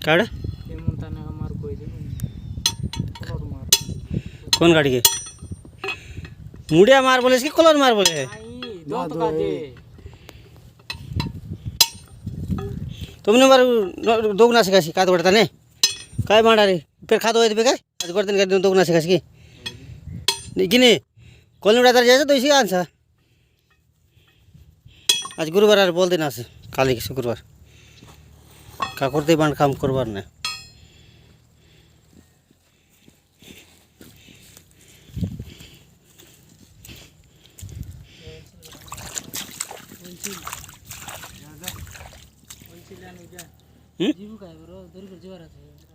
काड़ कौन गाड़ी के मुड़िया मार बोले इसकी कलर मार बोले तुमने मार दोगुना सिखासी का तो ने काय मारा रे फिर खा दो काय आज कर दिन दोगुना सिखासी की लेकिन कॉलोनी उड़ा जाए तो इसी आंसर आज गुरुवार আর बोल देना से काली के शुक्रवार का करते बांध काम करवार ने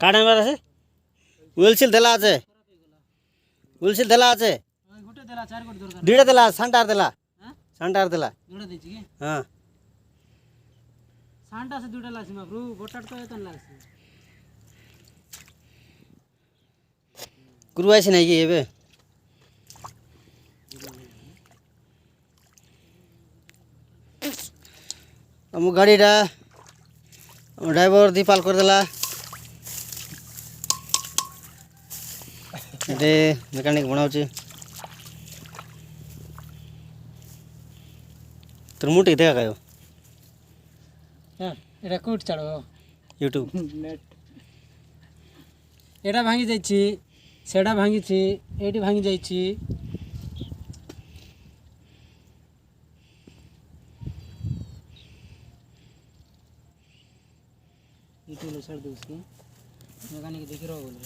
কাটা মার আছে উইলছিল দেলা আছে উইলছিল দেলা আছে দুইটা দেলা সান্টার দেলা সান্টার দেলা দুইটা দিছি কি হ্যাঁ সান্টা আছে দুইটা লাগছে মা ব্রু গোটাট তো এতন লাগছে গুরু আইছে নাকি এবে ଆମ ଗାଡ଼ିଟା ଆମ ଡ୍ରାଇଭର ଦୀପାଲ କରିଦେଲା ଏଠି ମେକାନିକ ବନାଉଛି তোর মুটি দেখা কা요 হ্যাঁ এটা কোট ছাড়ো ইউটিউব নেট এটা ভাঙি যাইছি সেটা ভাঙিছি এইটি ভাঙি যাইছি इटूलो सर दे उसकी मैकेनिक दिख रहा बोले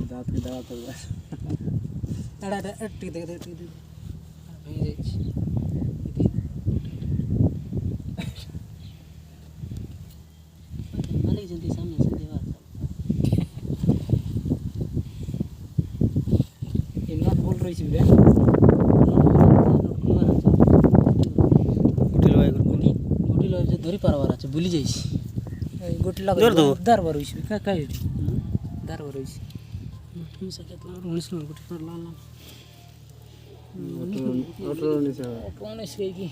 दांत की दवा कर बस अड़ा टिक दे भाई जाई मालिक जल्दी सामने से देवा ये नॉट बोल रही थी बे धरी पारवार আছে ভুলি যাইছি এই গোটি লাগা দার বার হইছে কাই দার বার হইছে তুমি সকে তো 19 নম্বর গোটি पर लाल लाल 18 19 19 की